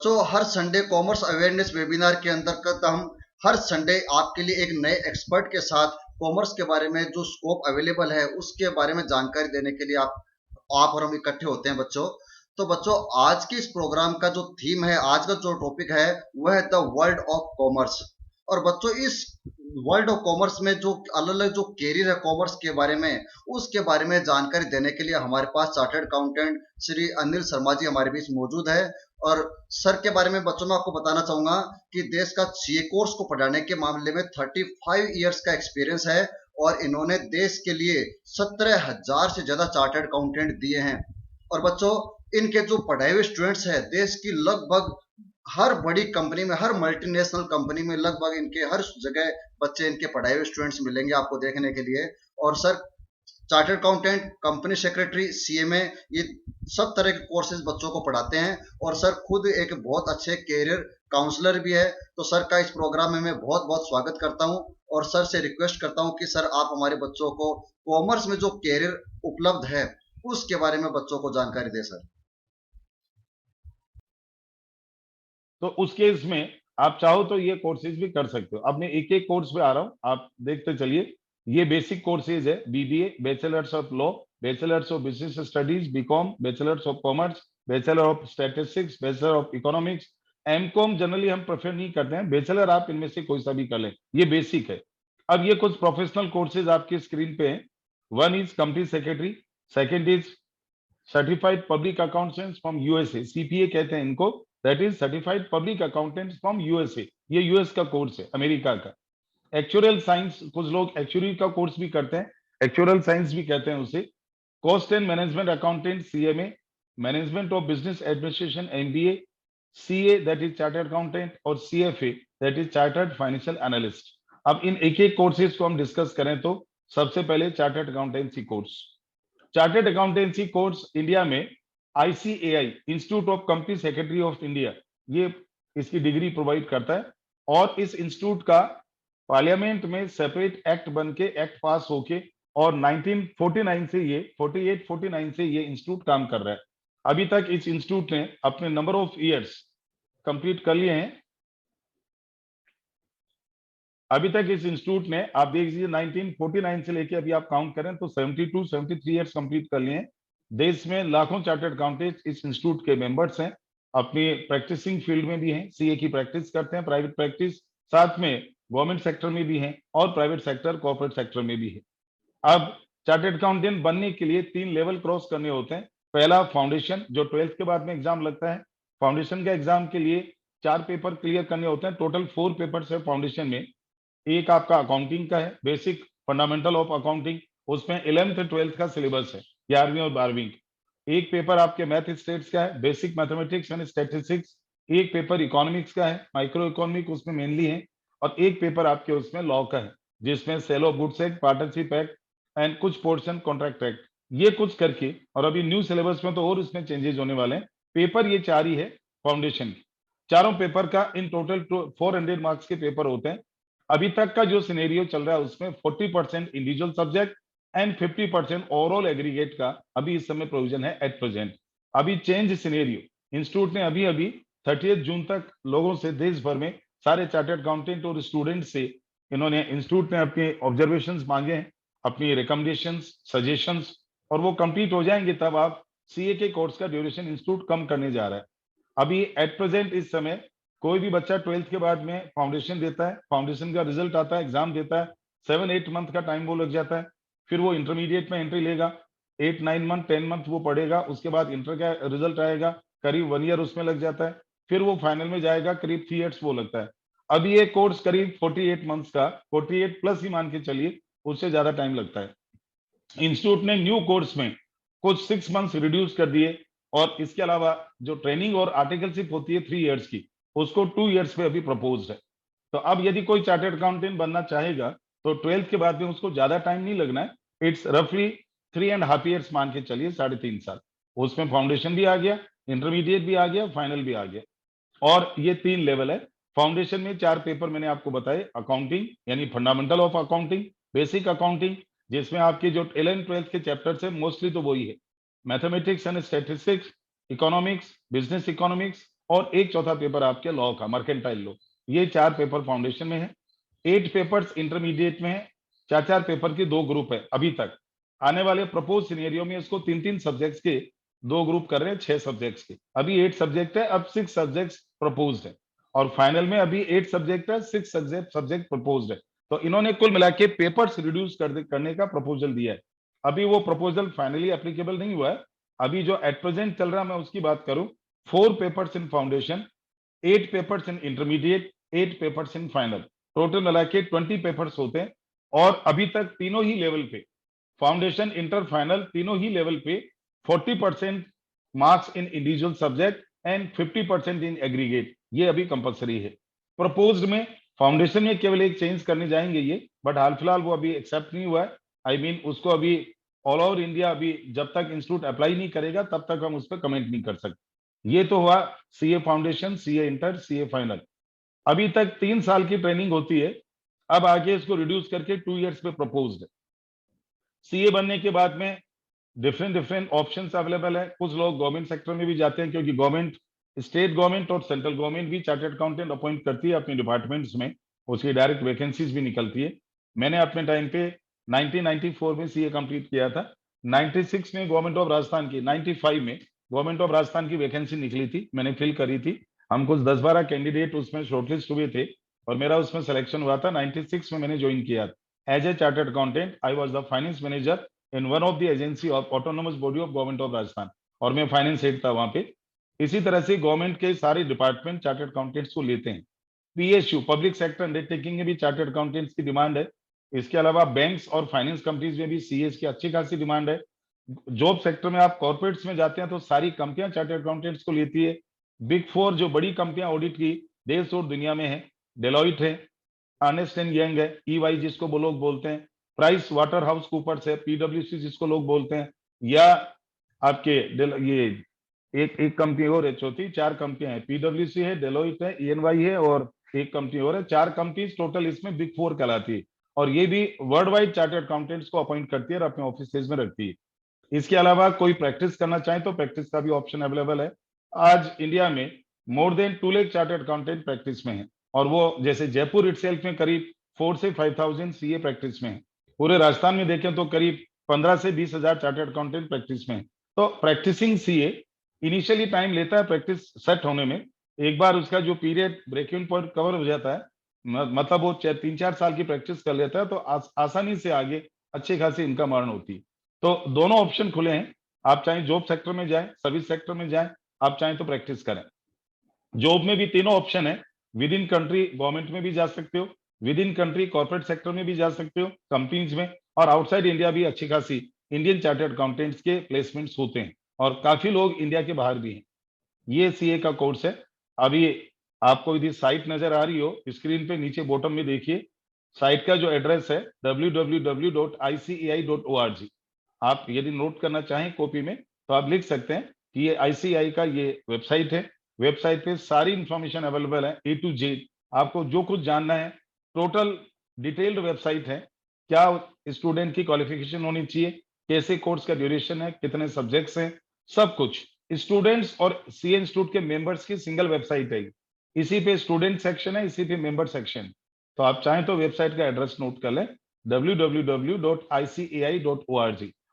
तो हर Sunday commerce awareness webinar के अंतर्गत हम हर संडे आपके लिए एक नए एक्सपर्ट के साथ कॉमर्स के बारे में जो स्कोप अवेलेबल है उसके बारे में जानकारी देने के लिए आप और हम इकट्ठे होते हैं बच्चों। तो बच्चों, आज के इस प्रोग्राम का जो थीम है, आज का जो टॉपिक है, वह है द वर्ल्ड ऑफ कॉमर्स। और बच्चों, इस वर्ल्ड ऑफ कॉमर्स में जो अलग अलग जो कैरियर है कॉमर्स के बारे में, उसके बारे में जानकारी देने के लिए हमारे पास चार्टर्ड अकाउंटेंट श्री अनिल शर्मा जी हमारे बीच मौजूद है। और सर के बारे में बच्चों मैं आपको बताना चाहूंगा कि देश का सीए कोर्स को पढ़ाने के मामले में 35 इयर्स का एक्सपीरियंस है और इन्होंने देश के लिए 17,000 से ज्यादा चार्टर्ड अकाउंटेंट दिए हैं। और बच्चों, इनके जो पढ़ाए हुए स्टूडेंट्स हैं देश की लगभग हर बड़ी कंपनी में, हर मल्टीनेशनल कंपनी में लगभग इनके हर जगह बच्चे इनके पढ़ाए हुए स्टूडेंट्स मिलेंगे आपको देखने के लिए। और sir chartered accountant, company secretary, CMA, ये सब तरह के कोर्सेज बच्चों को पढ़ाते हैं। और सर खुद एक बहुत अच्छे कैरियर काउंसलर भी है। तो सर का इस प्रोग्राम में मैं बहुत बहुत स्वागत करता हूं और सर से रिक्वेस्ट करता हूं कि सर आप हमारे बच्चों को कॉमर्स में जो कैरियर उपलब्ध है उसके बारे में बच्चों को जानकारी दें सर। तो उस केस में आप चाहो तो ये कोर्सेज भी कर सकते हो। अब मैं एक एक कोर्स पे आ रहा हूँ, आप देखते चलिए। ये बेसिक कोर्सेज है, BBA, bachelors of law, bachelors of business studies, BCom, bachelors of commerce, bachelor of statistics, bachelor of economics. MCom generally हम प्रेफर नहीं करते हैं, बैचलर आप इनमें से कोई सा भी कर लें, ये बेसिक है। अब ये कुछ प्रोफेशनल कोर्सेज आपके स्क्रीन पे हैं। One is company secretary, second is certified public accountants from USA, CPA कहते हैं इनको, that is certified public accountants from USA. ये यूएस का कोर्स है, अमेरिका का। एक्चुअल साइंस, कुछ लोग एक्चुअली का कोर्स भी करते हैं, एक्चुअल साइंस भी कहते हैं उसे। Cost and management accountant, CMA, management of business administration, MBA, CA that is chartered accountant, और CFA that is chartered financial analyst. अब इन एक एक कोर्सेज को हम डिस्कस करें तो सबसे पहले chartered accountancy course. Chartered accountancy course India में ICAI, institute of company secretary of India, ये इसकी डिग्री प्रोवाइड करता है। और इस इंस्टीट्यूट का पार्लियामेंट में सेपरेट एक्ट बन के, एक्ट पास होके, और 1949 से ये 48-49 से ये इंस्टीट्यूट काम कर रहा है। अभी तक इस इंस्टीट्यूट ने अपने नंबर ऑफ ईयर्स कंप्लीट कर लिए हैं। अभी तक इस इंस्टीट्यूट ने, आप देख लीजिए, 1949 से लेके अभी आप काउंट करें तो 72-73 ईयर्स कंप्लीट कर लिए हैं। देश में लाखों चार्टर्ड अकाउंटेंट इस इंस्टीट्यूट के मेंबर्स हैं, अपनी प्रैक्टिसिंग फील्ड में भी हैं, सीए की प्रैक्टिस करते हैं, प्राइवेट प्रैक्टिस, साथ में गवर्नमेंट सेक्टर में भी हैं और प्राइवेट सेक्टर, कॉर्पोरेट सेक्टर में भी है। अब चार्टर्ड अकाउंटेंट बनने के लिए 3 लेवल क्रॉस करने होते हैं। पहला फाउंडेशन, जो 12th के बाद में एग्जाम लगता है। फाउंडेशन के एग्जाम के लिए 4 पेपर क्लियर करने होते हैं, टोटल 4 पेपर्स है फाउंडेशन में। एक आपका अकाउंटिंग का है, बेसिक फंडामेंटल ऑफ अकाउंटिंग, उसमें 11th 12th का सिलेबस है, 11वीं और 12वीं। एक पेपर आपके मैथ स्टेट्स का है, बेसिक मैथमेटिक्स एंड स्टैटिस्टिक्स। एक पेपर इकोनॉमिक्स का है, माइक्रो इकोनॉमिक उसमें मेनली है। और एक पेपर आपके उसमें लॉ का है, जिसमें sale of goods act, partnership act and कुछ पोर्शन कॉन्ट्रैक्ट एक्ट, ये कुछ करके। और अभी न्यू सिलेबस में तो और उसमें चेंजेस होने वाले हैं। पेपर ये 4 ही है फाउंडेशन की। चारों पेपर का इन टोटल 400 मार्क्स के पेपर होते हैं। अभी तक का जो सिनेरियो चल रहा है उसमें 40% individual subject and 50% overall aggregate का अभी इस समय प्रोविजन है एट प्रेजेंट। अभी चेंज सिनेरियो, इंस्टीट्यूट ने अभी अभी 30 जून तक लोगों से, देश भर में सारे चार्टर्ड अकाउंटेंट और स्टूडेंट से इन्होंने, इंस्टीट्यूट ने अपने ऑब्जर्वेशंस मांगे हैं, अपनी रिकमेंडेशंस, सजेशंस, और वो कंप्लीट हो जाएंगे तब आप सीए के कोर्स का ड्यूरेशन इंस्टीट्यूट कम करने जा रहा है। अभी एट प्रेजेंट इस समय कोई भी बच्चा 12th के बाद में फाउंडेशन देता है, फाउंडेशन का रिजल्ट आता है, एग्जाम देता है, 7-8 मंथ का टाइम वो लग जाता है। फिर वो इंटरमीडिएट में एंट्री लेगा, 8-9 मंथ 10 मंथ वो पढ़ेगा, उसके बाद इंटर का रिजल्ट आएगा, करीब 1 ईयर उसमें लग जाता है। फिर वो फाइनल में जाएगा, करीब 3 ईयर्स वो लगता है। अभी ये कोर्स करीब 48 मंथ्स का, 48 प्लस ही मान के चलिए, उससे ज्यादा टाइम लगता है। इंस्टीट्यूट ने न्यू कोर्स में कुछ 6 मंथ्स रिड्यूस कर दिए, और इसके अलावा जो ट्रेनिंग और आर्टिकलशिप होती है 3 ईयर्स की, उसको 2 ईयर्स पे अभी प्रपोज है। तो अब यदि कोई चार्टर्ड अकाउंटेंट बनना चाहेगा तो 12th के बाद में उसको ज्यादा टाइम नहीं लगना है, इट्स रफली 3.5 ईयर्स मान के चलिए, 3.5 साल। उसमें फाउंडेशन भी आ गया, इंटरमीडिएट भी आ गया, फाइनल भी आ गया। और ये 3 लेवल है। फाउंडेशन में 4 पेपर मैंने आपको बताए, अकाउंटिंग यानी fundamental of accounting, basic accounting जिसमें आपके जो 11th 12th के चैप्टर्स है मोस्टली तो वही है, mathematics and statistics, economics, business economics, और एक चौथा पेपर आपके लॉ का, मर्केंटाइल लॉ। ये 4 पेपर फाउंडेशन में है, 8 पेपर्स इंटरमीडिएट में है, 4 पेपर के 2 ग्रुप है अभी तक। आने वाले प्रपोज सिनेरियो में इसको 3 सब्जेक्ट्स के 2 ग्रुप कर रहे हैं, 6 सब्जेक्ट्स के। अभी 8 सब्जेक्ट है, अब 6 सब्जेक्ट्स प्रपोज्ड है, और फाइनल में अभी 8 सब्जेक्ट है, 6 सब्जेक्ट प्रपोज्ड है। तो इन्होंने कुल मिला के पेपर्स रिड्यूस करने का प्रपोजल दिया है। अभी वो प्रपोजल फाइनली एप्लीकेबल नहीं हुआ है। अभी जो एट प्रेजेंट चल रहा है, मैं उसकी बात करूं, 4 papers in foundation, 8 papers in intermediate, 8 papers in final, total मिला के 20 पेपर्स होते हैं। और अभी तक तीनों ही लेवल पे, फाउंडेशन, इंटर, फाइनल, तीनों ही लेवल पे 40% marks in individual subject and 50% in aggregate, ये अभी कंपलसरी है। प्रपोज्ड में फाउंडेशन में केवल एक चेंज करने जाएंगे ये, बट हाल फिलहाल वो अभी एक्सेप्ट नहीं हुआ है। आई मीन उसको अभी ऑल ओवर इंडिया, अभी जब तक इंस्टीट्यूट अप्लाई नहीं करेगा तब तक हम उस पर कमेंट नहीं कर सकते। ये तो हुआ CA foundation, CA inter, CA final. अभी तक 3 साल की ट्रेनिंग होती है, अब आगे इसको रिड्यूस करके 2 इयर्स पे प्रपोज्ड है। सीए बनने के बाद में डिफरेंट ऑप्शंस अवेलेबल है। कुछ लोग गवर्नमेंट सेक्टर में भी जाते हैं, क्योंकि गवर्नमेंट, स्टेट गवर्नमेंट और सेंट्रल गवर्नमेंट भी चार्टर्ड अकाउंटेंट अपॉइंट करती है अपने डिपार्टमेंट्स में, उसकी डायरेक्ट वैकेंसीज भी निकलती है। मैंने अपने टाइम पे 1994 में सीए कंप्लीट किया था, 96 में गवर्नमेंट ऑफ राजस्थान की, 95 में गवर्नमेंट ऑफ राजस्थान की वैकेंसी निकली थी, मैंने फिल करी थी। हम कुछ 10-12 कैंडिडेट उसमें शॉर्टलिस्ट हुए थे, और मेरा उसमें सिलेक्शन हुआ था। 96 में मैंने ज्वाइन किया as a chartered accountant. I was the finance manager in one of the agency of autonomous body of government of Rajasthan, और मैं फाइनेंस हेड था वहां पे। इसी तरह से गवर्नमेंट के सारे डिपार्टमेंट चार्टर्ड अकाउंटेंट्स को लेते हैं। पीएसयू, पब्लिक सेक्टर अंडरटेकिंग में भी चार्टर्ड अकाउंटेंट्स की डिमांड है। इसके अलावा बैंक्स और फाइनेंस कंपनीज में भी सीएस की अच्छी खासी डिमांड है। जॉब सेक्टर में आप कॉर्पोरेट्स में जाते हैं तो सारी कंपनियां चार्टर्ड अकाउंटेंट्स को लेती है। बिग 4 जो बड़ी कंपनियां ऑडिट की देश और दुनिया में है, डेलॉइट है, अर्नेस्ट एंड यंग है, ईवाई जिसको वो लोग बोलते हैं, प्राइस वाटर हाउस कूपर्स है, पीडब्ल्यूसी जिसको लोग बोलते हैं, या आपके ये एक एक कंपनी और है चौथी, 4 कंपनियां हैं, पीडब्ल्यूसी है, डेलोइट है, ईएनवाई है, और एक कंपनी और है। 4 कंपनीज टोटल इसमें बिग 4 कहलाती है, और ये भी वर्ल्ड वाइड चार्टर्ड अकाउंटेंट्स को अपॉइंट करती है और अपने ऑफिस में रखती है। इसके अलावा कोई प्रैक्टिस करना चाहे तो प्रैक्टिस का भी ऑप्शन अवेलेबल है। आज इंडिया में more than 2 lakh chartered accountant practice में है, और वो जैसे जयपुर इटसेल्फ में करीब 4 से 5,000 सीए प्रैक्टिस में है। पूरे राजस्थान में देखें तो करीब 15 से 20,000 चार्टर्ड अकाउंटेंट प्रैक्टिस में है। तो प्रैक्टिसिंग सीए इनिशियली टाइम लेता है प्रैक्टिस सेट होने में। एक बार उसका जो period break even point cover हो जाता है, मतलब वो 3-4 साल की प्रैक्टिस कर लेता है, तो आसानी से आगे अच्छी खासी इनकम अर्न होती है। तो दोनों ऑप्शन खुले हैं, आप चाहे जॉब सेक्टर में जाएं, सर्विस सेक्टर में जाएं, आप चाहें तो प्रैक्टिस करें। जॉब में भी तीनों ऑप्शन है, विद इन कंट्री गवर्नमेंट में भी जा सकते हो, with in country corporate sector में भी जा सकते हो कंपनीज में, और आउटसाइड इंडिया भी अच्छी खासी इंडियन चार्टर्ड अकाउंटेंट्स के प्लेसमेंट्स होते हैं, और काफी लोग इंडिया के बाहर भी हैं। ये सीए का कोर्स है। अभी आपको यदि साइट नजर आ रही हो स्क्रीन पे, नीचे बॉटम में देखिए, साइट का जो एड्रेस है www.icei.org। आप यदि नोट करना चाहें कॉपी में तो आप लिख सकते हैं कि ये आईसीआई का ये वेबसाइट है। वेबसाइट पे सारी इंफॉर्मेशन अवेलेबल है, ए टू जेड। आपको जो कुछ जानना है, टोटल डिटेल्ड वेबसाइट है। क्या स्टूडेंट की क्वालिफिकेशन होनी चाहिए, कैसे कोर्स का ड्यूरेशन है, कितने सब्जेक्ट्स हैं, सब कुछ स्टूडेंट्स और सीए इंस्टीट्यूट के मेंबर्स की सिंगल वेबसाइट है। इसी पे स्टूडेंट सेक्शन है, इसी पे मेंबर सेक्शन। तो आप चाहें तो वेबसाइट का एड्रेस नोट कर लें, www.icai.org।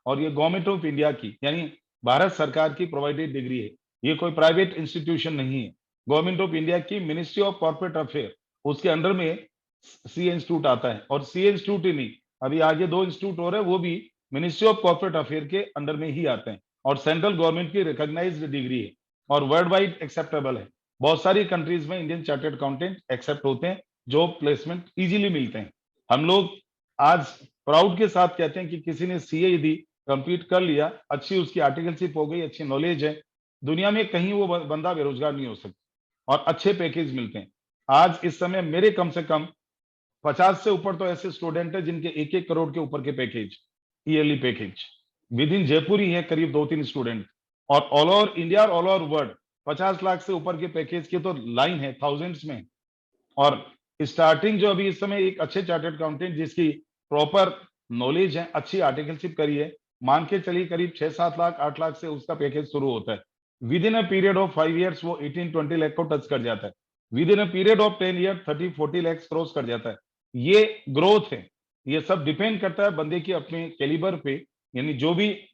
और ये गवर्नमेंट ऑफ इंडिया की, यानी भारत सरकार की प्रोवाइडेड डिग्री है, ये कोई प्राइवेट इंस्टीट्यूशन नहीं है। गवर्नमेंट ऑफ इंडिया की मिनिस्ट्री ऑफ कॉर्पोरेट अफेयर, उसके अंडर में सीए इंस्टीट्यूट आता है। और सीए इंस्टीट्यूट ही नहीं, अभी आगे 2 इंस्टीट्यूट और है, वो भी मिनिस्ट्री ऑफ कॉर्पोरेट अफेयर के अंडर में ही आते हैं, और सेंट्रल गवर्नमेंट की रिकॉग्नाइज्ड डिग्री है, और वर्ल्ड वाइड एक्सेप्टेबल है। बहुत सारी कंट्रीज में इंडियन चार्टर्ड अकाउंटेंट एक्सेप्ट होते हैं, जॉब प्लेसमेंट इजीली मिलते हैं। हम लोग आज प्राउड के साथ कहते हैं कि किसी ने सीए यदि कंप्लीट कर लिया, अच्छी उसकी आर्टिकलशिप हो गई, अच्छी नॉलेज है, दुनिया में कहीं वो बंदा बेरोजगार नहीं हो सकता, और अच्छे पैकेज मिलते हैं। आज इस समय मेरे कम से कम 50 से ऊपर तो ऐसे स्टूडेंट है जिनके 1-1 करोड़ के ऊपर के package, yearly package within Jaipur ही है, करीब 2-3 स्टूडेंट। और ऑल ओवर इंडिया और ऑल ओवर वर्ल्ड 50 लाख से ऊपर के पैकेज की तो लाइन है, थाउजेंड्स में। और स्टार्टिंग जो अभी इस समय एक अच्छे चार्टर्ड अकाउंटेंट जिसकी प्रॉपर नॉलेज है, अच्छी आर्टिकलशिप करी है, मान के चलिए करीब 6-7 लाख 8 लाख से उसका पैकेज शुरू होता है। With in a period of 5 years वो 18-20 लाख को टच कर जाता है, with in a period of 10 years 30-40 lakh cross कर जाता है। ये ग्रोथ है, ये सब डिपेंड करता है बंदे की अपने कैलिबर पे। यानी जो भी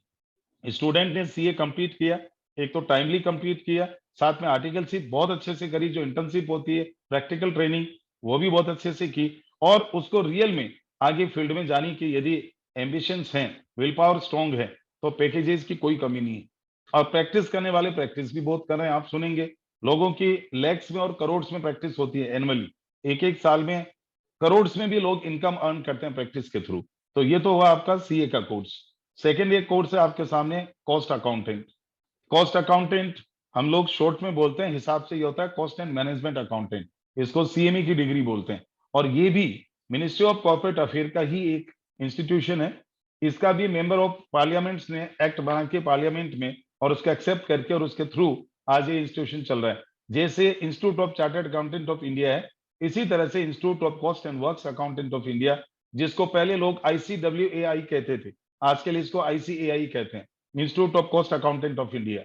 स्टूडेंट ने सीए कंप्लीट किया, एक तो टाइमली कंप्लीट किया, साथ में आर्टिकलशिप बहुत अच्छे से करी, जो इंटर्नशिप होती है, प्रैक्टिकल ट्रेनिंग वो भी बहुत अच्छे से की, और उसको रियल में आगे फील्ड में जाने की यदि एम्बिशंस हैं, विल पावर स्ट्रॉन्ग है, तो पैकेजेस की कोई कमी नहीं है। और प्रैक्टिस करने वाले प्रैक्टिस भी बहुत कर रहे हैं, आप सुनेंगे लोगों की लैक्स में और करोड़ में प्रैक्टिस होती है एनुअली, एक एक साल में करोड़ में भी लोग इनकम अर्न करते हैं प्रैक्टिस के थ्रू। तो ये तो हुआ आपका सीए का कोर्स। सेकेंड एक कोर्स है आपके सामने, कॉस्ट अकाउंटेंट। कॉस्ट अकाउंटेंट हम लोग शॉर्ट में बोलते हैं, हिसाब से ये होता है कॉस्ट एंड मैनेजमेंट अकाउंटेंट, इसको सीएमई की डिग्री बोलते हैं। और ये भी मिनिस्ट्री ऑफ कॉर्पोरेट अफेयर का ही एक इंस्टीट्यूशन है, इसका भी मेंबर ऑफ पार्लियामेंट्स ने एक्ट बना के पार्लियामेंट में और उसको एक्सेप्ट करके और उसके थ्रू आज ये इंस्टीट्यूशन चल रहा है। जैसे institute of chartered accountant of India है, इसी तरह से institute of cost and works accountant of India, जिसको पहले लोग ICWAI कहते थे, आजकल इसको ICAI कहते हैं, institute of cost accountant of India.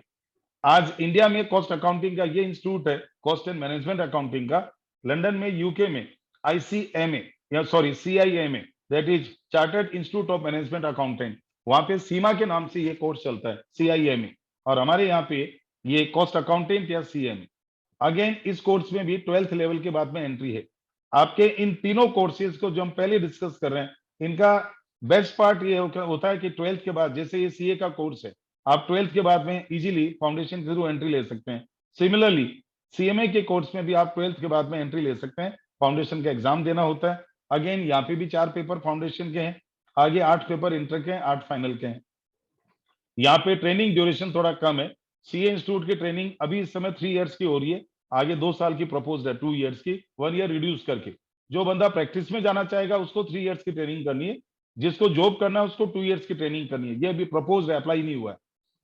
आज इंडिया में कॉस्ट अकाउंटिंग का ये इंस्टीट्यूट है, कॉस्ट एंड मैनेजमेंट अकाउंटिंग का। लंदन में, यूके में ICMA या sorry CIMA, that is chartered institute of management accountant, वहां पे सीमा के नाम से ये कोर्स चलता है, CIMA। और हमारे यहाँ पे ये कॉस्ट अकाउंटेंट या CMA। अगेन इस कोर्स में भी 12th लेवल के बाद में एंट्री है। आपके इन तीनों कोर्सेज को जो हम पहले डिस्कस कर रहे हैं, इनका बेस्ट पार्ट ये होता है कि 12th के बाद, जैसे ये सीए का कोर्स है, आप 12th के बाद में इजीली फाउंडेशन के थ्रू एंट्री ले सकते हैं। सिमिलरली सीएमए के कोर्स में भी आप 12th के बाद में एंट्री ले सकते हैं, फाउंडेशन का एग्जाम देना होता है। अगेन यहाँ पे भी 4 पेपर फाउंडेशन के हैं, आगे 8 पेपर इंटर के हैं, 8 फाइनल के हैं। यहाँ पे ट्रेनिंग ड्यूरेशन थोड़ा कम है, सीए इंस्टीट्यूट की ट्रेनिंग अभी इस समय 3 years की हो रही है, आगे 2 साल की प्रपोज है, 2 years की, 1 year रिड्यूस करके। जो बंदा प्रैक्टिस में जाना चाहेगा उसको 3 years की ट्रेनिंग करनी है, जिसको जॉब करना है उसको 2 years की ट्रेनिंग करनी है। ये अभी प्रपोज है, अप्लाई नहीं हुआ है।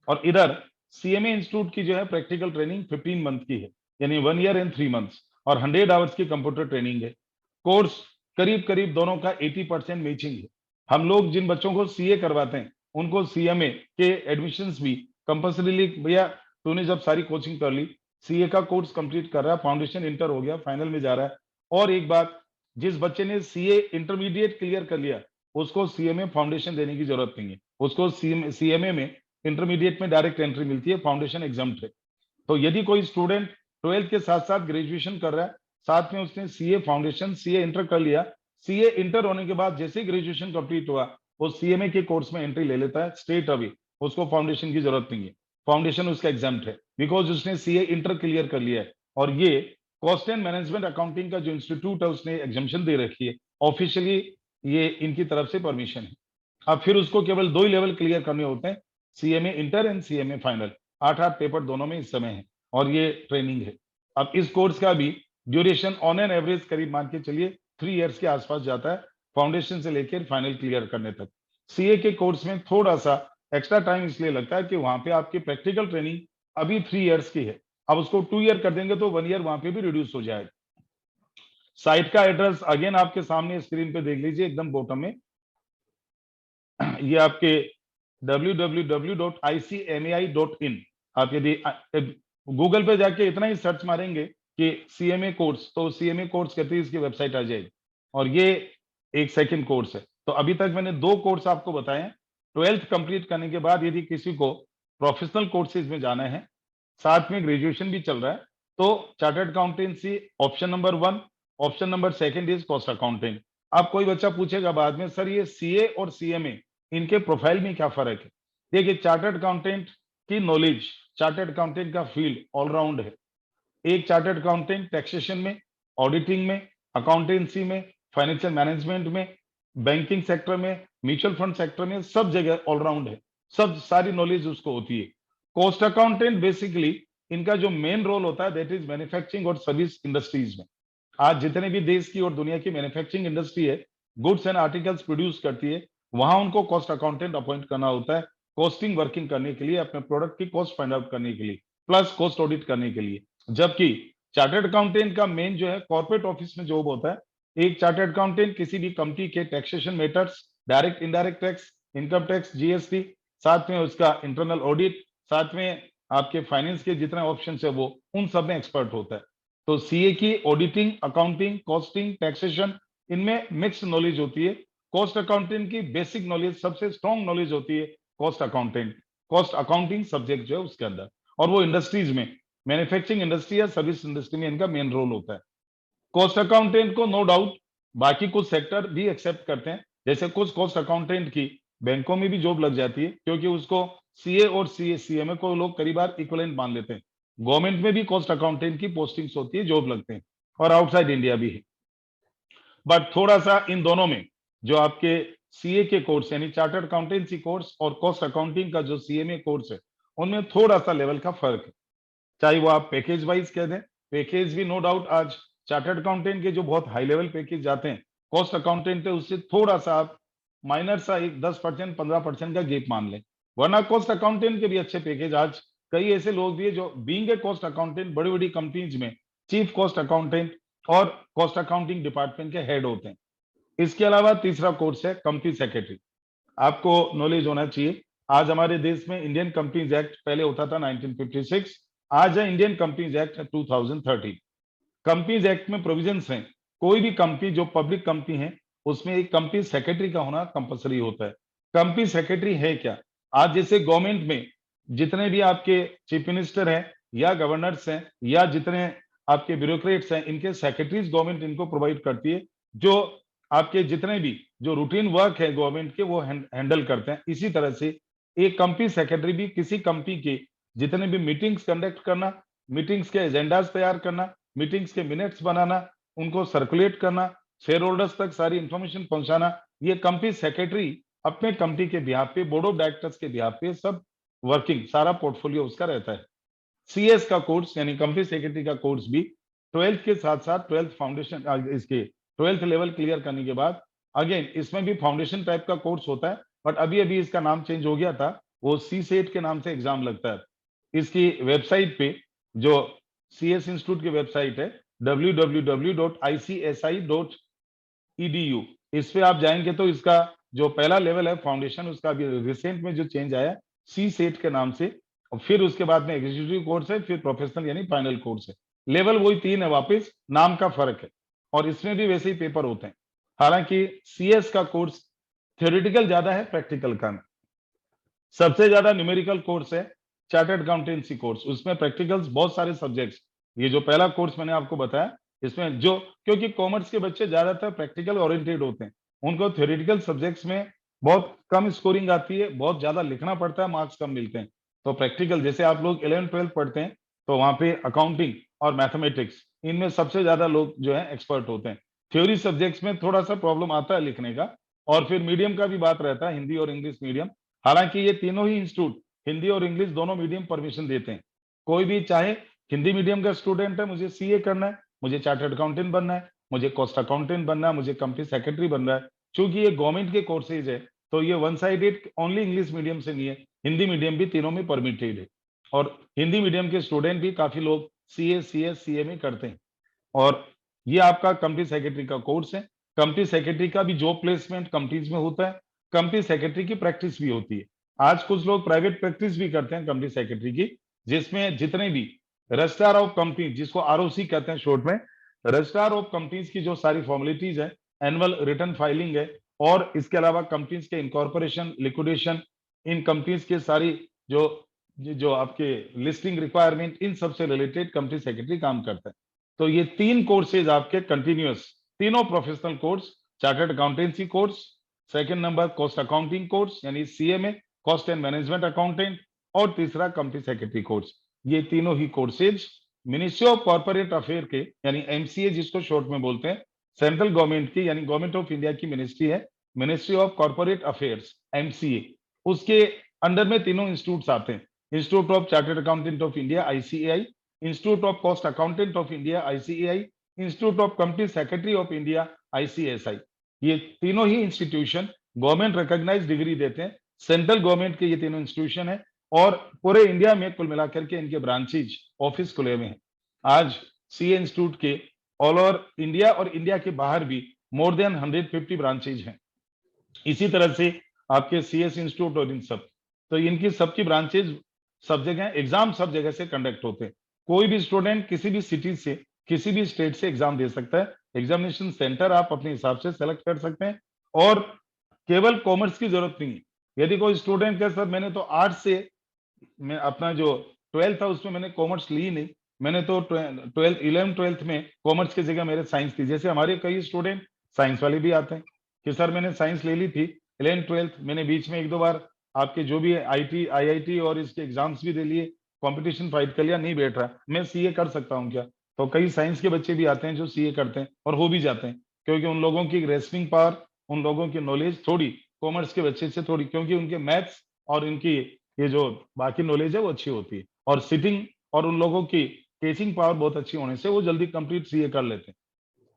और इधर सीएमए इंस्टीट्यूट की जो है प्रैक्टिकल ट्रेनिंग 15 मंथ की है, यानी 1 year and 3 months, और 100 आवर्स की कंप्यूटर ट्रेनिंग है। कोर्स करीब करीब दोनों का 80% मैचिंग है। हम लोग जिन बच्चों को सीए करवाते हैं उनको सीएमए के एडमिशंस भी कंपल्सरीली, भैया तूने जब सारी कोचिंग कर ली, सीए का कोर्स कंप्लीट कर रहा है, फाउंडेशन इंटर हो गया, फाइनल में जा रहा है। और एक बात, जिस बच्चे ने सीए इंटरमीडिएट क्लियर कर लिया उसको सीएमए फाउंडेशन देने की जरूरत नहीं है, उसको सीएमए में इंटरमीडिएट में डायरेक्ट एंट्री मिलती है, फाउंडेशन एग्जाम है। तो यदि कोई स्टूडेंट 12th के साथ साथ ग्रेजुएशन कर रहा है, साथ में उसने सीए फाउंडेशन, सीए इंटर कर लिया, सीए इंटर होने के बाद जैसे ही ग्रेजुएशन कंप्लीट हुआ वो सीएमए के कोर्स में एंट्री ले लेता है स्ट्रेट अवे, उसको फाउंडेशन की जरूरत नहीं है, फाउंडेशन उसका एग्जाम है, बिकॉज उसने सीए इंटर क्लियर कर लिया है। और ये कॉस्ट एंड मैनेजमेंट अकाउंटिंग का जो इंस्टीट्यूट है उसने एग्जामेशन दे रखी है ऑफिशियली, ये इनकी तरफ से परमिशन है। अब फिर उसको केवल 2 ही लेवल क्लियर करने होते हैं, CMA inter and CMA final, 8-8 paper दोनों में इस समय है, और ये ट्रेनिंग है। अब इस कोर्स का भी ड्यूरेशन ऑन एन एवरेज करीब मान के चलिए 3 years के आसपास जाता है, फाउंडेशन से लेकर फाइनल क्लियर करने तक। सीए के कोर्स में थोड़ा सा एक्स्ट्रा टाइम इसलिए लगता है कि वहां पे आपकी प्रैक्टिकल ट्रेनिंग अभी 3 years की है, अब उसको 2 year कर देंगे तो 1 year वहां पे भी रिड्यूस हो जाएगा। साइट का एड्रेस अगेन आपके सामने स्क्रीन पे देख लीजिए, एकदम बॉटम में ये आपके www.icmai.in, आप यदि गूगल पे जाके इतना ही सर्च मारेंगे कि सीएमए कोर्स, तो सीएमए कोर्स कहते हैं इसकी वेबसाइट आ जाएगी। और ये एक सेकंड कोर्स है। तो अभी तक मैंने 2 कोर्स आपको बताए हैं। 12th कंप्लीट करने के बाद यदि किसी को प्रोफेशनल कोर्सेज में जाना है, साथ में ग्रेजुएशन भी चल रहा है, तो chartered accountancy option number 1, option number 2 is cost accounting. अब कोई बच्चा पूछेगा बाद में, सर ये सीए और सीएमए इनके प्रोफाइल में क्या फर्क है? देखिए, चार्टर्ड अकाउंटेंट की नॉलेज, चार्टर्ड अकाउंटेंट का फील्ड ऑलराउंड है। एक चार्टर्ड अकाउंटेंट टैक्सेशन में, ऑडिटिंग में, अकाउंटेंसी में, फाइनेंशियल मैनेजमेंट में, बैंकिंग सेक्टर में, म्यूचुअल फंड सेक्टर में, सब जगह ऑलराउंड है, सब सारी नॉलेज उसको होती है। कॉस्ट अकाउंटेंट बेसिकली इनका जो मेन रोल होता है दैट इज मैन्युफैक्चरिंग और सर्विस इंडस्ट्रीज में। आज जितने भी देश की और दुनिया की मैन्युफैक्चरिंग इंडस्ट्री है, गुड्स एंड आर्टिकल्स प्रोड्यूस करती है, वहां उनको कॉस्ट अकाउंटेंट अपॉइंट करना होता है, कॉस्टिंग वर्किंग करने के लिए, अपने प्रोडक्ट की कॉस्ट फाइंड आउट करने के लिए, प्लस कॉस्ट ऑडिट करने के लिए। जबकि चार्टर्ड अकाउंटेंट का मेन जो है कॉर्पोरेट ऑफिस में जॉब होता है। एक चार्टर्ड अकाउंटेंट किसी भी कंपनी के taxation matters, direct indirect tax, income tax, GST, साथ में उसका इंटरनल ऑडिट, साथ में आपके फाइनेंस के जितने ऑप्शन है वो उन सब में एक्सपर्ट होता है। तो सीए की ऑडिटिंग, अकाउंटिंग, कॉस्टिंग, टैक्सेशन, इनमें मिक्स नॉलेज होती है। कॉस्ट अकाउंटिंग की बेसिक नॉलेज, सबसे स्ट्रॉन्ग नॉलेज होती है cost accountant, cost accounting subject जो है उसके अंदर। और वो इंडस्ट्रीज में, मैन्युफैक्चरिंग इंडस्ट्री या सर्विस इंडस्ट्री में इनका मेन रोल होता है। कॉस्ट अकाउंटेंट को नो डाउट बाकी कुछ सेक्टर भी एक्सेप्ट करते हैं, जैसे कुछ कॉस्ट अकाउंटेंट की बैंकों में भी जॉब लग जाती है, क्योंकि उसको सीए और सीएमए को लोग कई बार इक्विवेलेंट मान लेते हैं। गवर्नमेंट में भी कॉस्ट अकाउंटेंट की पोस्टिंग्स होती है, जॉब लगते हैं, और आउटसाइड इंडिया भी है। बट थोड़ा सा इन दोनों में जो आपके सीए के कोर्स यानी चार्टर्ड अकाउंटेंसी कोर्स और कॉस्ट अकाउंटिंग का जो सीएमए कोर्स है, उनमें थोड़ा सा लेवल का फर्क है। चाहे वो आप पैकेज वाइज कह दें, पैकेज भी नो डाउट आज चार्टर्ड अकाउंटेंट के जो बहुत हाई लेवल पैकेज जाते हैं, कॉस्ट अकाउंटेंट है उससे थोड़ा सा आप माइनर सा एक 10% 15% का गैप मान लें। वरना कॉस्ट अकाउंटेंट के भी अच्छे पैकेज आज कई ऐसे लोग भी है जो बीइंग ए कॉस्ट अकाउंटेंट बड़ी बड़ी कंपनीज में चीफ कॉस्ट अकाउंटेंट और कॉस्ट अकाउंटिंग डिपार्टमेंट के हेड होते हैं। इसके अलावा तीसरा कोर्स है कंपनी सेक्रेटरी। आपको नॉलेज होना चाहिए, आज हमारे देश में इंडियन कंपनीज एक्ट पहले होता था 1956, आज है Indian companies act 2013। Companies act में प्रोविजंस हैं, कोई भी कंपनी जो पब्लिक कंपनी है उसमें एक कंपनी सेक्रेटरी का होना कंपलसरी होता है। कंपनी सेक्रेटरी है क्या? आज जैसे गवर्नमेंट में जितने भी आपके चीफ मिनिस्टर हैं या गवर्नर्स हैं या जितने आपके ब्यूरोक्रेट्स हैं, इनके सेक्रेटरीज गवर्नमेंट इनको प्रोवाइड करती है, जो आपके जितने भी जो रूटीन वर्क है गवर्नमेंट के वो हैंडल करते हैं। इसी तरह से एक कंपनी सेक्रेटरी भी किसी कंपनी के जितने भी मीटिंग्स कंडक्ट करना, मीटिंग्स के एजेंडाज तैयार करना, मीटिंग्स के मिनट्स बनाना, उनको सर्कुलेट करना, शेयर होल्डर्स तक सारी इंफॉर्मेशन पहुंचाना, ये कंपनी सेक्रेटरी अपने कंपनी के बिहाफ पे, बोर्ड ऑफ डायरेक्टर्स के बिहाफ पे सब वर्किंग, सारा पोर्टफोलियो उसका रहता है। सीएस का कोर्स यानी कंपनी सेक्रेटरी का कोर्स भी 12th के साथ साथ 12th फाउंडेशन, इसके 12th लेवल क्लियर करने के बाद अगेन इसमें भी फाउंडेशन टाइप का कोर्स होता है, बट अभी अभी इसका नाम चेंज हो गया था, वो सी सेट के नाम से एग्जाम लगता है। इसकी वेबसाइट पे, जो सीएस इंस्टीट्यूट की वेबसाइट है www.icsi.edu, इस पे आप जाएंगे तो इसका जो पहला लेवल है फाउंडेशन, उसका अभी रिसेंट में जो चेंज आया सी सेट के नाम से, और फिर उसके बाद में एग्जीक्यूटिव कोर्स है, फिर प्रोफेशनल यानी फाइनल कोर्स है। लेवल वही 3 है, वापस नाम का फर्क है, और इसमें भी वैसे ही पेपर होते हैं। हालांकि सीएस का कोर्स थ्योरेटिकल ज्यादा है, प्रैक्टिकल कम। सबसे ज्यादा न्यूमेरिकल कोर्स है चार्टर्ड अकाउंटेंसी कोर्स, उसमें प्रैक्टिकल्स बहुत सारे सब्जेक्ट्स। ये जो पहला कोर्स मैंने आपको बताया, इसमें जो, क्योंकि कॉमर्स के बच्चे ज्यादातर प्रैक्टिकल ओरिएंटेड होते हैं, उनको थ्योरेटिकल सब्जेक्ट्स में बहुत कम स्कोरिंग आती है, बहुत ज्यादा लिखना पड़ता है, मार्क्स कम मिलते हैं। तो प्रैक्टिकल, जैसे आप लोग 11th-12th पढ़ते हैं तो वहां पे अकाउंटिंग और मैथमेटिक्स, इनमें सबसे ज्यादा लोग जो है एक्सपर्ट होते हैं। थ्योरी सब्जेक्ट्स में थोड़ा सा प्रॉब्लम आता है लिखने का, और फिर मीडियम का भी बात रहता है, हिंदी और इंग्लिश मीडियम। हालांकि ये तीनों ही इंस्टीट्यूट हिंदी और इंग्लिश दोनों मीडियम परमिशन देते हैं। कोई भी चाहे हिंदी मीडियम का स्टूडेंट है, मुझे सीए करना है, मुझे चार्टर्ड अकाउंटेंट बनना है, मुझे कॉस्ट अकाउंटेंट बनना है, मुझे कंपनी सेक्रेटरी बनना है, चूंकि ये गवर्नमेंट के कोर्सेज है तो ये one sided only English medium से नहीं है, हिंदी मीडियम भी तीनों में परमिटेड है। और हिंदी मीडियम के स्टूडेंट भी काफी लोग सीए, सीएस, सीएमए करते हैं। और ये आपका कंपनी सेक्रेटरी का कोर्स है। कंपनी सेक्रेटरी का भी जॉब प्लेसमेंट कंपनीज में होता है, कंपनी सेक्रेटरी की प्रैक्टिस भी होती है। आज कुछ लोग प्राइवेट प्रैक्टिस भी करते हैं कंपनी सेक्रेटरी की, जिसमें जितने भी रजिस्ट्रार ऑफ कंपनी, जिसको आरओसी कहते हैं शॉर्ट में, रजिस्ट्रार ऑफ कंपनीज की जो सारी फॉर्मेलिटीज है, एनुअल रिटर्न फाइलिंग है, और इसके अलावा कंपनीज के इनकॉर्पोरेशन, लिक्विडेशन, इन कंपनीज के सारी जो जो आपके लिस्टिंग रिक्वायरमेंट, इन सब से रिलेटेड कंपनी सेक्रेटरी काम करता है। तो ये 3 कोर्सेज आपके कंटिन्यूअस, तीनों professional course, chartered accountancy course, second number cost accounting course यानी CMA, cost and management accountant, और तीसरा कंपनी सेक्रेटरी कोर्स, ये तीनों ही courses ministry of corporate affair के यानी एमसीए जिसको शॉर्ट में बोलते हैं, सेंट्रल गवर्नमेंट की यानी गवर्नमेंट ऑफ इंडिया की मिनिस्ट्री है, ministry of corporate affairs MCA, उसके अंडर में तीनों इंस्टीट्यूट आते हैं। Institute of chartered accountant of India ICAI, institute of cost accountant of India ICAI, institute of company secretary of India ICSI. ये तीनों ही institution government recognised degree देते हैं, central government के ये तीनों इंस्टीट्यूशन है, और पूरे इंडिया में कुल मिलाकर के इनके ब्रांचेज, ऑफिस खुले हुए हैं। आज सीए इंस्टीट्यूट के ऑल ओवर इंडिया और इंडिया के बाहर भी मोर देन 150 ब्रांचेज हैं। इसी तरह से आपके सीएस इंस्टीट्यूट और इन सब, तो इनकी सबकी ब्रांचेज सब जगह एग्जाम सब जगह से कंडक्ट होते हैं। कोई भी स्टूडेंट किसी भी सिटी से, किसी भी स्टेट से एग्जाम दे सकता है। एग्जामिनेशन सेंटर आप अपने हिसाब से सेलेक्ट कर सकते हैं, और केवल कॉमर्स की जरूरत नहीं है। यदि कोई स्टूडेंट कहे सर मैंने तो आर्ट्स से, मैं अपना जो 12th था उसमें मैंने कॉमर्स ली नहीं, मैंने तो 11th 12th में कॉमर्स की जगह मेरे साइंस थी। जैसे हमारे कई स्टूडेंट साइंस वाले भी आते हैं कि सर मैंने साइंस ले ली थी 11th 12th, मैंने बीच में एक दो बार आपके जो भी आईआईटी और इसके एग्जाम्स भी दे लिए, कंपटीशन फाइट कर लिया, नहीं बैठ रहा, मैं सीए कर सकता हूँ क्या? तो कई साइंस के बच्चे भी आते हैं जो सीए करते हैं और हो भी जाते हैं, क्योंकि उन लोगों की रेसनिंग पावर, उन लोगों की नॉलेज थोड़ी कॉमर्स के बच्चे से थोड़ी, क्योंकि उनके मैथ्स और इनकी ये जो बाकी नॉलेज है वो अच्छी होती है, और सिटिंग और उन लोगों की टीचिंग पावर बहुत अच्छी होने से वो जल्दी कंप्लीट सीए कर लेते हैं।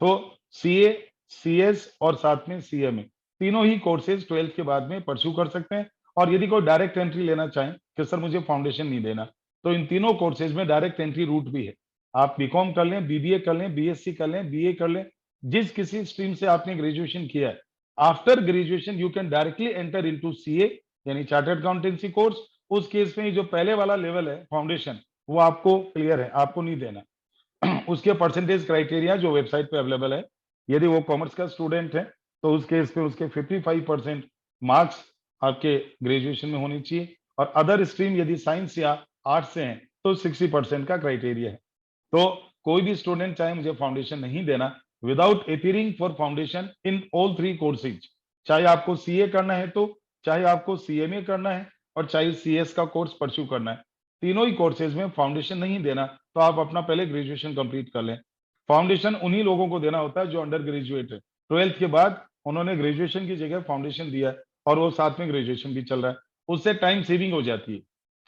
तो सीए, सीएस और साथ में सीएमए, तीनों ही कोर्सेज 12th के बाद में परस्यू कर सकते हैं। और यदि कोई डायरेक्ट एंट्री लेना चाहें कि सर मुझे फाउंडेशन नहीं देना, तो इन तीनों कोर्सेज में डायरेक्ट एंट्री रूट भी है। आप बीकॉम कर लें, बीबीए कर लें, बीएससी कर लें, बीए कर लें, जिस किसी स्ट्रीम से आपने ग्रेजुएशन किया है, after graduation you can directly enter into CA, यानी चार्टर्ड अकाउंटेंसी कोर्स। उस केस में जो पहले वाला लेवल है फाउंडेशन, वो आपको क्लियर है, आपको नहीं देना। उसके परसेंटेज क्राइटेरिया जो वेबसाइट पे अवेलेबल है, यदि वो कॉमर्स का स्टूडेंट है तो उस केस पे उसके 55% मार्क्स आपके ग्रेजुएशन में होनी चाहिए, और अदर स्ट्रीम यदि साइंस या आर्ट्स से हैं तो 60% का क्राइटेरिया है। तो कोई भी स्टूडेंट चाहे मुझे फाउंडेशन नहीं देना, without appearing for foundation in all three courses, चाहे आपको सीए करना है तो, चाहे आपको सीएमए करना है, और चाहे सीएस का कोर्स परस्यू करना है, तीनों ही कोर्सेज में फाउंडेशन नहीं देना तो आप अपना पहले ग्रेजुएशन कंप्लीट कर लें। फाउंडेशन उन्हीं लोगों को देना होता है जो अंडर ग्रेजुएट है, 12th के बाद उन्होंने ग्रेजुएशन की जगह फाउंडेशन दिया है और वो साथ में ग्रेजुएशन भी चल रहा है, उससे टाइम सेविंग हो जाती है।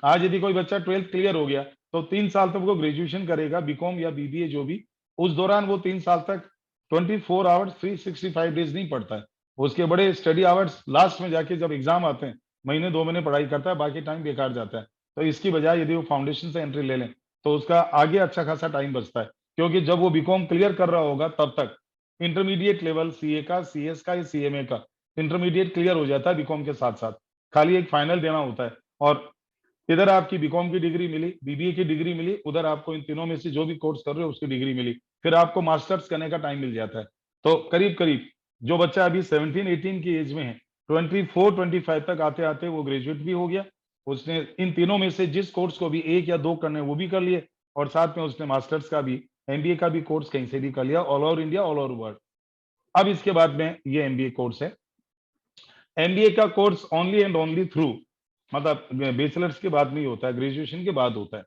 आज यदि कोई बच्चा 12th क्लियर हो गया तो 3 साल तक वो ग्रेजुएशन करेगा, बीकॉम या बीबीए जो भी, उस दौरान वो 3 साल तक 24 आवर्स 365 डेज नहीं पढ़ता है। उसके बड़े स्टडी आवर्स लास्ट में जाके जब एग्जाम आते हैं, महीने 2 महीने पढ़ाई करता है, बाकी टाइम बेकार जाता है। तो इसकी बजाय यदि वो फाउंडेशन से एंट्री ले लें तो उसका आगे अच्छा खासा टाइम बचता है, क्योंकि जब वो बीकॉम क्लियर कर रहा होगा तब तक इंटरमीडिएट लेवल सीए का, सीएस का या सीएमए का इंटरमीडिएट क्लियर हो जाता है बीकॉम के साथ साथ, खाली एक फाइनल देना होता है। और इधर आपकी बीकॉम की डिग्री मिली, बीबीए की डिग्री मिली, उधर आपको इन तीनों में से जो भी कोर्स कर रहे हो उसकी डिग्री मिली, फिर आपको मास्टर्स करने का टाइम मिल जाता है। तो करीब करीब जो बच्चा अभी 17-18 की एज में है, 24-25 तक आते आते वो ग्रेजुएट भी हो गया। उसने इन तीनों में से जिस कोर्स को भी 1 या 2 करने वो भी कर लिए, और साथ में उसने मास्टर्स का भी, एमबीए का भी कोर्स कहीं से भी कर लिया, all over India, all over world. अब इसके बाद में ये एमबीए कोर्स है। एमबीए का course only and only through, मतलब बैचलर्स के बाद नहीं होता है, ग्रेजुएशन के बाद होता है।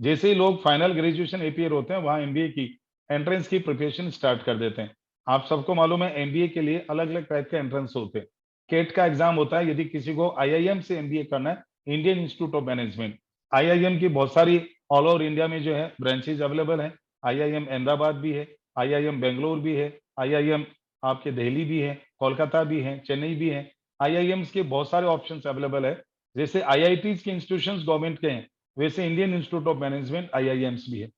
जैसे ही लोग फाइनल ग्रेजुएशन एपीयर होते हैं, वहां एमबीए की एंट्रेंस की प्रिपरेशन स्टार्ट कर देते हैं। आप सबको मालूम है एमबीए के लिए अलग अलग टाइप के एंट्रेंस होते हैं। केट का एग्जाम होता है यदि किसी को आईआईएम से एमबीए करना है, Indian institute of management. IIM की बहुत सारी ऑल ओवर इंडिया में जो है ब्रांचेज अवेलेबल है। आईआईएम अहमदाबाद भी है, आईआईएम बेंगलोर भी है, आईआईएम आपके दिल्ली भी है, कोलकाता भी है, चेन्नई भी है। आईआईएम्स के बहुत सारे ऑप्शंस अवेलेबल है। जैसे आईआईटीज के इंस्टीट्यूशंस गवर्नमेंट के हैं, वैसे Indian institute of management IIMs भी है।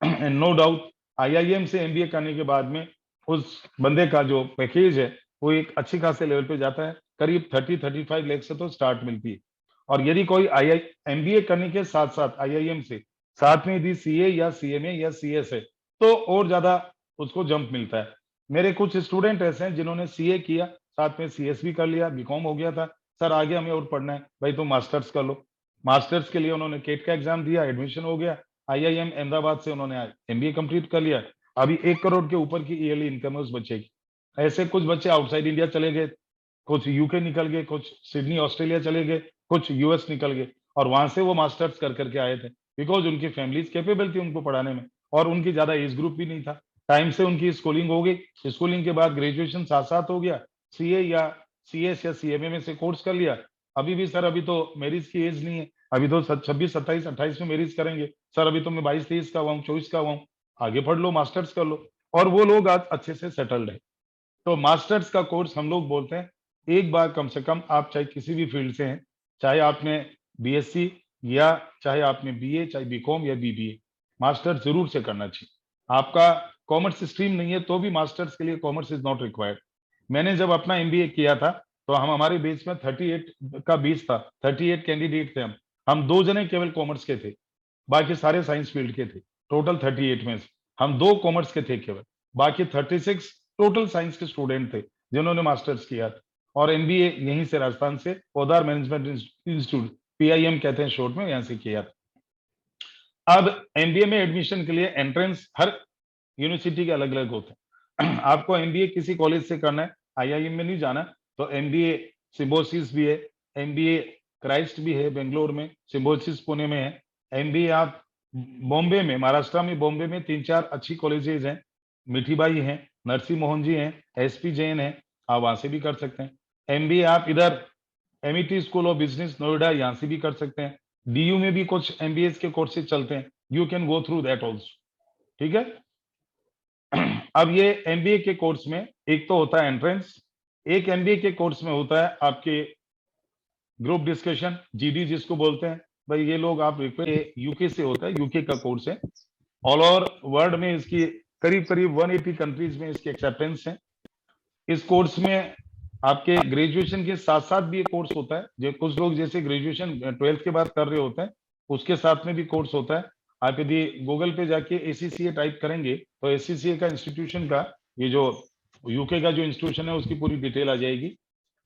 एंड नो डाउट आईआईएम से एमबीए करने के बाद में उस बंदे का जो पैकेज है वो एक अच्छी खासे लेवल पे जाता है, करीब 30-35 लाख से तो स्टार्ट मिलती है। और यदि कोई आई एमबीए करने के साथ साथ आईआईएम से साथ में यदि सीए या सीएमए या सीएस है तो और ज्यादा उसको जंप मिलता है। मेरे कुछ स्टूडेंट ऐसे हैं जिन्होंने सीए किया, साथ में सीएस भी कर लिया, बीकॉम हो गया था, सर आगे हमें और पढ़ना है, भाई तुम मास्टर्स कर लो। मास्टर्स के लिए उन्होंने केट का एग्जाम दिया, एडमिशन हो गया, आईआईएम अहमदाबाद से उन्होंने एमबीए कंप्लीट कर लिया। अभी 1 करोड़ के ऊपर की ईयरली इनकम है उस बच्चे की। ऐसे कुछ बच्चे आउटसाइड इंडिया चले गए, कुछ यूके निकल गए, कुछ सिडनी ऑस्ट्रेलिया चले गए, कुछ यूएस निकल गए, और वहां से वो मास्टर्स कर करके आए थे, बिकॉज उनकी फैमिलीज कैपेबल थी उनको पढ़ाने में, और उनकी ज्यादा एज ग्रुप भी नहीं था। टाइम से उनकी स्कूलिंग हो गई, स्कूलिंग के बाद ग्रेजुएशन साथ साथ हो गया, सीए या सीएस या सीएमए में से कोर्स कर लिया। अभी भी सर अभी तो मैरिज की एज नहीं है, अभी तो 26 27 28 में मैरिज करेंगे, सर अभी तो मैं 22 23 का हुआ हूँ, 24 का हुआ हूँ, आगे पढ़ लो, मास्टर्स कर लो। और वो लोग आज अच्छे से सेटल्ड है। तो मास्टर्स का कोर्स हम लोग बोलते हैं एक बार कम से कम, आप चाहे किसी भी फील्ड से हैं, चाहे आपने बीएससी या चाहे आपने बीए, चाहे बीकॉम या बीबीए, मास्टर्स जरूर से करना चाहिए। आपका कॉमर्स स्ट्रीम नहीं है तो भी मास्टर्स के लिए कॉमर्स इज नॉट रिक्वायर्ड। मैंने जब अपना एमबीए किया था तो हम, हमारे बेच में 38 का 20 था, 38 कैंडिडेट थे हम, हम 2 जने केवल कॉमर्स के थे, बाकी सारे साइंस फील्ड के थे। टोटल 38 में से हम 2 कॉमर्स के थे केवल, बाकी 36 टोटल साइंस के स्टूडेंट थे जिन्होंने मास्टर्स किया था। और एमबीए यहीं से, राजस्थान से पोद्दार मैनेजमेंट इंस्टीट्यूट, पीआईएम कहते हैं शॉर्ट में, यहाँ से किया था। अब एमबीए में एडमिशन के लिए एंट्रेंस हर यूनिवर्सिटी के अलग अलग होते हैं। आपको एमबीए किसी कॉलेज से करना है, आईआईएम में नहीं जाना, तो एमबीए सिम्बोसिस भी है, एमबीए क्राइस्ट भी है बेंगलोर में, सिम्बोसिस पुणे में है। एमबीए आप बॉम्बे में, महाराष्ट्र में बॉम्बे में 3-4 अच्छी कॉलेजेस हैं, मिठीबाई हैं, नरसिंह मोहन जी हैं, एसपी जैन है, आप वहां से भी कर सकते हैं। एमबीए आप इधर MET school of business Noida, यहाँ से भी कर सकते हैं। डीयू में भी कुछ एमबीए के कोर्सेज चलते हैं, you can go through that also, ठीक है। अब ये एमबीए के कोर्स में एक तो होता है एंट्रेंस, एक एमबीए के कोर्स में होता है आपके ग्रुप डिस्कशन, जीडी जिसको बोलते हैं। भाई ये लोग आप यूके से होता है, यूके का कोर्स है। ऑल ओवर वर्ल्ड में इसकी करीब करीब 180 कंट्रीज में इसकी एक्सेप्टेंस है। इस कोर्स में आपके ग्रेजुएशन के साथ साथ भी ये कोर्स होता है, जो कुछ लोग जैसे ग्रेजुएशन 12th के बाद कर रहे होते हैं, उसके साथ में भी कोर्स होता है। आप यदि गूगल पे जाके एसीसीए टाइप करेंगे तो एसीसीए का इंस्टीट्यूशन का, ये जो यूके का जो इंस्टीट्यूशन है, उसकी पूरी डिटेल आ जाएगी।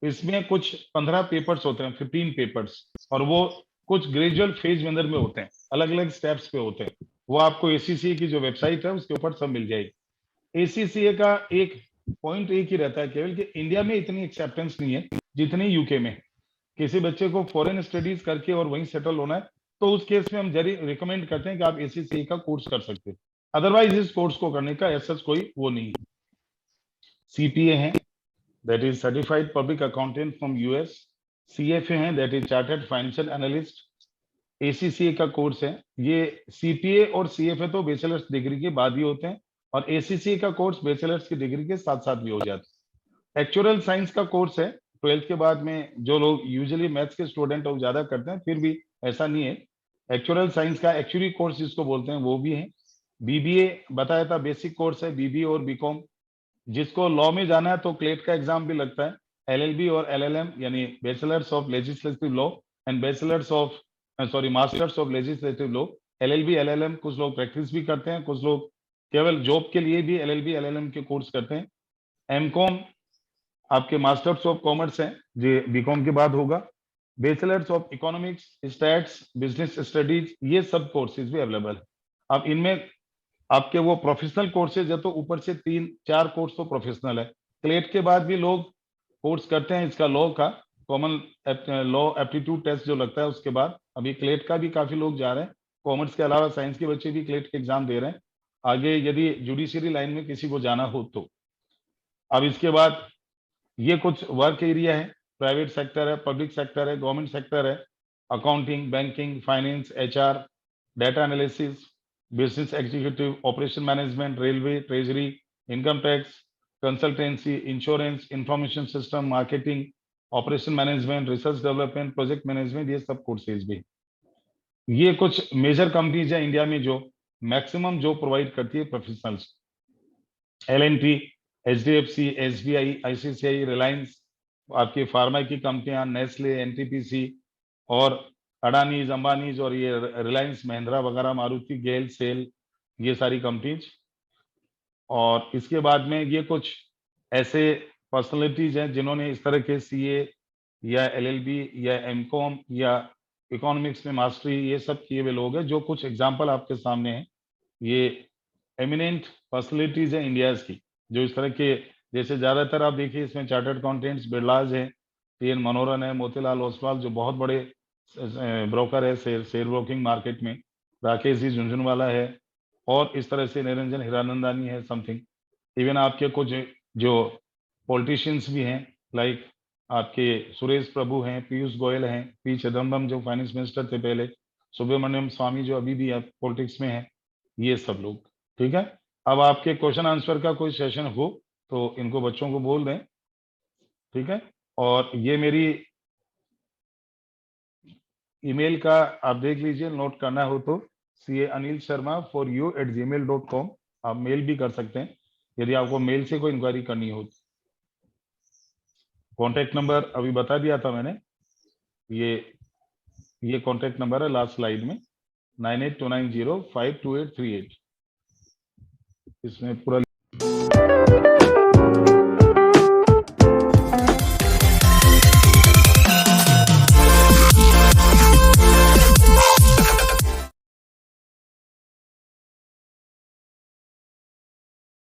इसमें कुछ 15 पेपर्स होते हैं, 15 पेपर्स, और वो कुछ ग्रेजुअल फेज में अंदर में होते हैं, अलग अलग स्टेप्स पे होते हैं। वो आपको एसीसीए की जो वेबसाइट है उसके ऊपर सब मिल जाएगी। एसीसीए का एक पॉइंट एक ही रहता है केवल, कि इंडिया में इतनी एक्सेप्टेंस नहीं है जितनी यूके में। किसी बच्चे को फॉरेन स्टडीज करके और वहीं सेटल होना है, तो उस केस में हम जरूर रिकमेंड करते हैं कि आप एसीसीए का कोर्स कर सकते हैं। अदरवाइज इस कोर्स को करने का ऐसा कोई वो नहीं है। सीपीए है, that is certified public accountant from US. CFA है, that is chartered financial analyst. ACCA का कोर्स है। ये सीपीए और सीएफए तो बैचलर्स डिग्री के बाद ही होते हैं, और एसीसीए का कोर्स बैचलर्स की डिग्री के साथ साथ भी हो जाता है। एक्चुअल साइंस का कोर्स है, 12th के बाद में जो लोग यूजुअली मैथ्स के स्टूडेंट वो ज्यादा करते हैं, फिर भी ऐसा नहीं है। एक्चुअल साइंस का एक्चुअली कोर्स जिसको बोलते हैं वो भी है। बीबीए बताया था, बेसिक कोर्स है बीबीए और बीकॉम। जिसको लॉ में जाना है तो क्लेट का एग्जाम भी लगता है। एलएलबी और एलएलएम यानी bachelors of legislative law and bachelors of, sorry, masters of legislative law. LLB LLM कुछ लोग प्रैक्टिस भी करते हैं, कुछ लोग केवल जॉब के लिए भी एलएलबी एलएलएम के कोर्स करते हैं। एमकॉम आपके मास्टर्स ऑफ कॉमर्स है, जो बीकॉम के बाद होगा। Bachelors of economics, stats, business studies, ये सब कोर्सेज भी अवेलेबल है। अब इनमें आपके वो प्रोफेशनल कोर्सेज है, तो ऊपर से 3-4 कोर्स तो प्रोफेशनल है। क्लेट के बाद भी लोग कोर्स करते हैं इसका, लॉ का कॉमन लॉ एप्टीट्यूड टेस्ट जो लगता है उसके बाद। अभी क्लेट का भी काफी लोग जा रहे हैं, कॉमर्स के अलावा साइंस के बच्चे भी क्लेट के एग्जाम दे रहे हैं, आगे यदि जुडिशियरी लाइन में किसी को जाना हो तो। अब इसके बाद ये कुछ वर्क एरिया है, प्राइवेट सेक्टर है, पब्लिक सेक्टर है, गवर्नमेंट सेक्टर है। Accounting, banking, finance, HR, data analysis, business executive, operation management, railway, treasury, income tax, consultancy, insurance, information system, marketing, operation management, research development, project management, ये सब courses भी। ये कुछ major companies है India में जो maximum जो प्रोवाइड करती है professionals. L&T, HDFC, SBI, ICICI, Reliance, आपकी फार्मा की कंपनियां, नेस्ले, एनटीपीसी और अडानीज, अंबानीज, और ये रिलायंस, महिंद्रा वगैरह, मारुति, गेल, सेल, ये सारी कंपनीज। और इसके बाद में ये कुछ ऐसे पर्सनैलिटीज हैं जिन्होंने इस तरह के सीए या एलएलबी या एमकॉम या इकोनॉमिक्स में मास्टरी, ये सब किए हुए लोग हैं, जो कुछ एग्जाम्पल आपके सामने हैं। ये एमिनेंट पर्सनैलिटीज हैं इंडिया की, जो इस तरह के, जैसे ज्यादातर आप देखिए इसमें चार्टर्ड अकाउंटेंट्स बिरलाज हैं, टीएन मनोहरन है, मोतीलाल ओसवाल जो बहुत बड़े ब्रोकर है शेयर ब्रोकिंग मार्केट में, राकेश जी झुंझुनवाला है, और इस तरह से निरंजन हीरानंदानी है समथिंग। इवन आपके कुछ जो पॉलिटिशियंस भी हैं, लाइक आपके सुरेश प्रभु हैं, पीयूष गोयल हैं, पी चिदम्बरम जो फाइनेंस मिनिस्टर थे पहले, सुब्रमण्यम स्वामी जो अभी भी पॉलिटिक्स में है, ये सब लोग। ठीक है, अब आपके क्वेश्चन आंसर का कोई सेशन हो तो इनको बच्चों को बोल दें, ठीक है। और ये मेरी ईमेल का आप देख लीजिए, नोट करना हो तो CA-anil-sharma4you@gmail.com, आप मेल भी कर सकते हैं यदि आपको मेल से कोई इंक्वायरी करनी हो। कॉन्टेक्ट नंबर अभी बता दिया था मैंने, ये ये कॉन्टेक्ट नंबर है लास्ट स्लाइड में 9829052838। इसमें पूरा